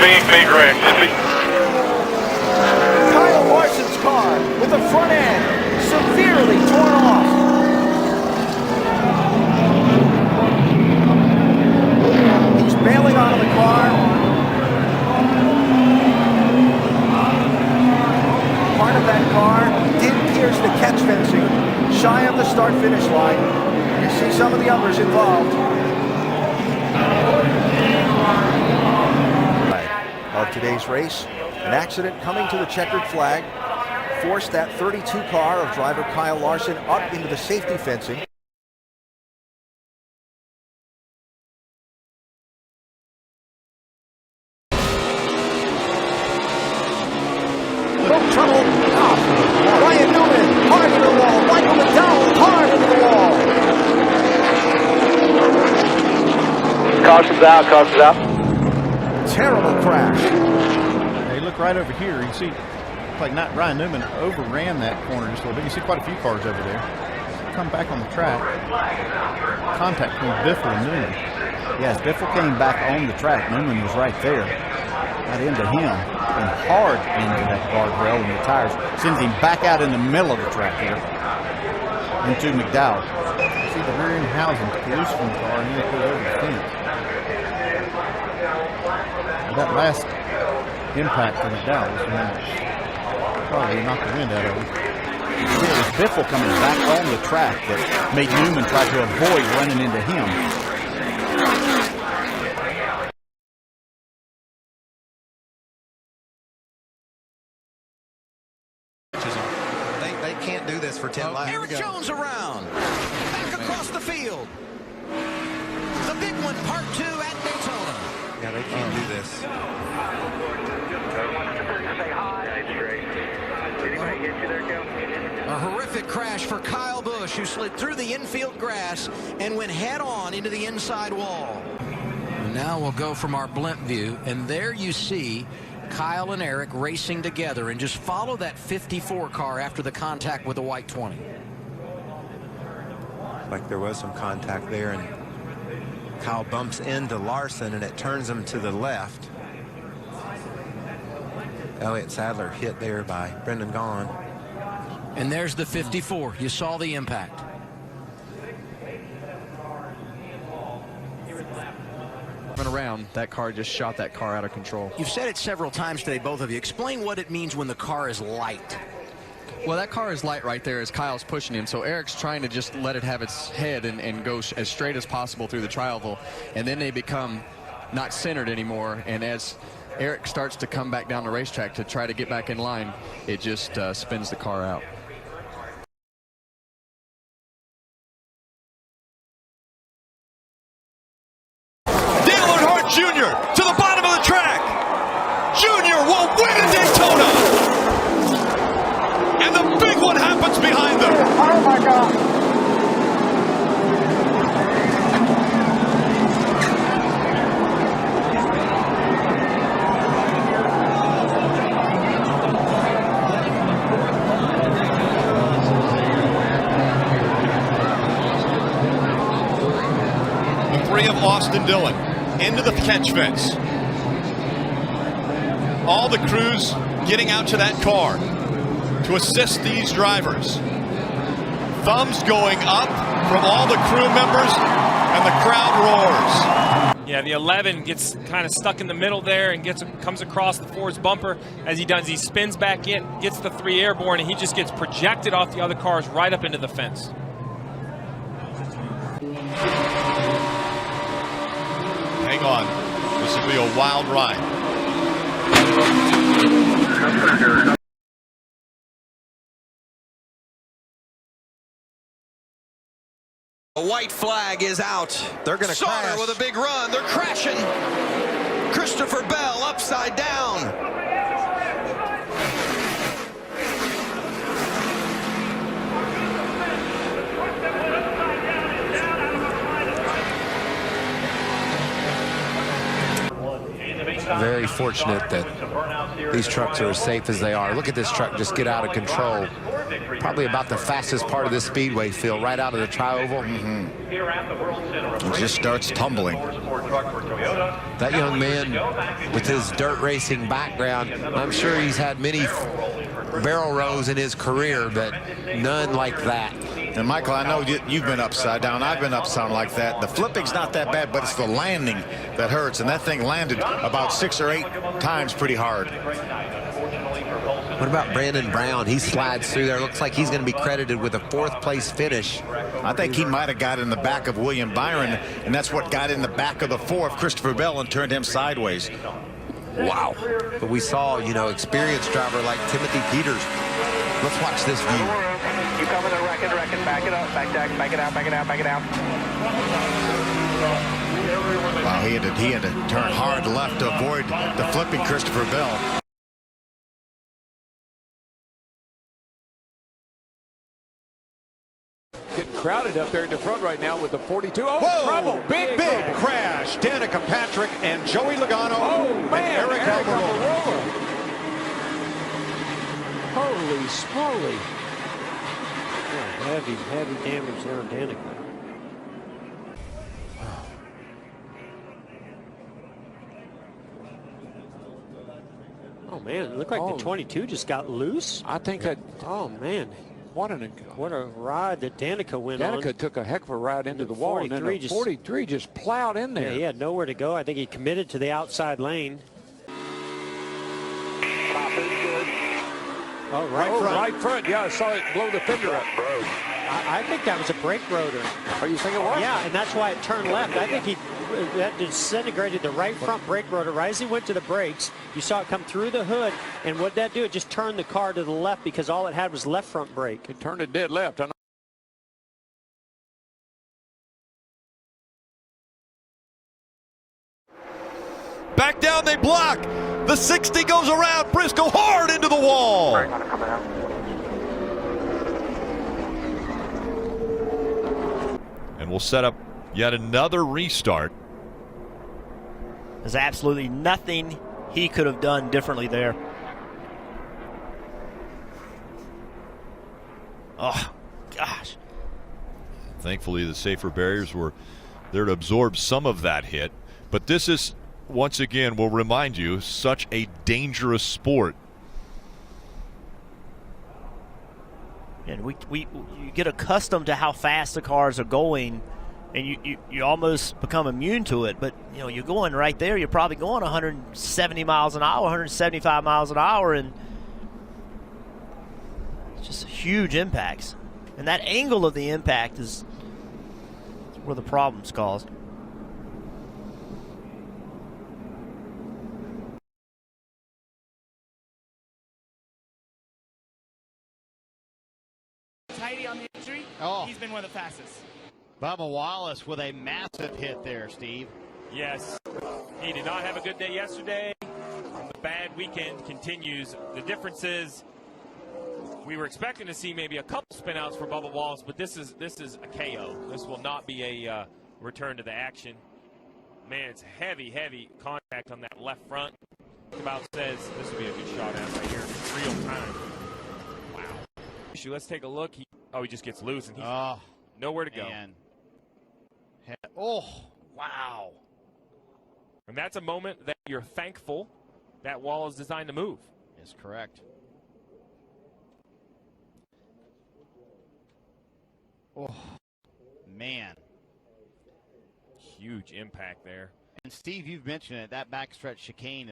Big wreck. Kyle Larson's car with the front end severely torn off. He's bailing out of the car. Part of that car did pierce the catch fencing, shy of the start-finish line. You see some of the others involved. Of today's race, an accident coming to the checkered flag forced that 32 car of driver Kyle Larson up into the safety fencing. No trouble. Oh. Ryan Newman, hard into the wall. Michael McDowell, hard into the wall. Caution's out, caution's out. Terrible crash. Hey, look right over here. You see, like not Ryan Newman overran that corner just a little bit. You see quite a few cars over there. Come back on the track. Contact between Biffle and Newman. Yes, Biffle came back on the track. Newman was right there. Got into him and hard into that guardrail and the tires. Sends him back out in the middle of the track here into McDowell. You see the rear end housing loose from the car and then it goes over the fence. That last impact to McDowell was probably knocked the wind out of him. It was Biffle coming back on the track that made Newman try to avoid running into him. They can't do this for 10 laps. Eric Jones around. Back across the field. The big one, part 2 at Daytona. Yeah, they can't do this. A horrific crash for Kyle Busch, who slid through the infield grass and went head-on into the inside wall. And now we'll go from our blimp view, and there you see Kyle and Eric racing together, and just follow that 54 car after the contact with the white 20. Like there was some contact there, and Kyle bumps into Larson, and it turns him to the left. Elliott Sadler hit there by Brendan Gaughan. And there's the 54. You saw the impact. Around, that car just shot that car out of control. You've said it several times today, both of you. Explain what it means when the car is light. Well, that car is light right there as Kyle's pushing him, so Eric's trying to just let it have its head and go as straight as possible through the tri-oval, and then they become not centered anymore, and as Eric starts to come back down the racetrack to try to get back in line, it just spins the car out. Junior to the bottom of the track. Junior will win at Daytona. And the big one happens behind them. Oh my God. The 3 of Austin Dillon into the catch fence. All the crews getting out to that car to assist these drivers. Thumbs going up from all the crew members, and the crowd roars. Yeah, the 11 gets kind of stuck in the middle there and comes across the Ford's bumper. As he does, he spins back in, gets the 3 airborne, and he just gets projected off the other cars right up into the fence. Hang on. This will be a wild ride. A white flag is out. They're going to crash. with a big run. They're crashing. Christopher Bell upside down. Very fortunate that these trucks are as safe as they are. Look at this truck just get out of control. probably about the fastest part of this speedway, Phil, right out of the tri-oval. It just starts tumbling. That young man with his dirt racing background, I'm sure he's had many barrel rolls in his career, but none like that. And Michael, I know you've been upside down. I've been upside like that. The flipping's not that bad, but it's the landing that hurts. And that thing landed about 6 or 8 times pretty hard. What about Brandon Brown? He slides through there. Looks like he's going to be credited with a 4th place finish. I think he might have got in the back of William Byron, and that's what got in the back of the 4 of Christopher Bell and turned him sideways. Wow. But we saw, you know, experienced driver like Timothy Peters. Let's watch this view. You coming to reckon, back it up, back it out, back it out, back it out. Wow, he had to turn hard left to avoid the flipping Christopher Bell. Getting crowded up there in the front right now with the 42. Oh, Whoa, trouble. big crash. Danica Patrick and Joey Logano Oh, man. and Eric Almirola. Holy smoly. Oh, heavy damage there on Danica. Oh, man, it looked like the 22 just got loose. I think that, oh, man. What a ride that Danica went on. Danica took a heck of a ride into the wall, and then the 43 just plowed in there. Yeah, he had nowhere to go. I think he committed to the outside lane. Oh, right front. Yeah, I saw it blow the fender up. I think that was a brake rotor. Oh, you think it was? Yeah, and that's why it turned left. I think that disintegrated the right front brake rotor. Right as he went to the brakes, you saw it come through the hood, and what'd that do? It just turned the car to the left because all it had was left front brake. It turned it dead left. Back down, they block. The 60 goes around. Briscoe hard into the wall. And we'll set up yet another restart. There's absolutely nothing he could have done differently there. Oh, gosh. Thankfully, the safer barriers were there to absorb some of that hit. But this is, once again, will remind you, such a dangerous sport. And you get accustomed to how fast the cars are going, and you almost become immune to it. But you know, you're going right there. You're probably going 170 miles an hour, 175 miles an hour, and it's just huge impacts. And that angle of the impact is where the problem's caused. Tidy on the entry. Oh. He's been one of the fastest. Bubba Wallace with a massive hit there, Steve. Yes, he did not have a good day yesterday. The bad weekend continues. The difference is we were expecting to see maybe a couple spinouts for Bubba Wallace, but this is a KO. This will not be a return to the action. Man, it's heavy contact on that left front. About says this will be a good shot at right here. Real time. Wow. Let's take a look. He just gets loose and he's nowhere to go. Oh, wow. And that's a moment that you're thankful that wall is designed to move. Is correct. Oh, man. Huge impact there. And Steve, you've mentioned it, that backstretch chicane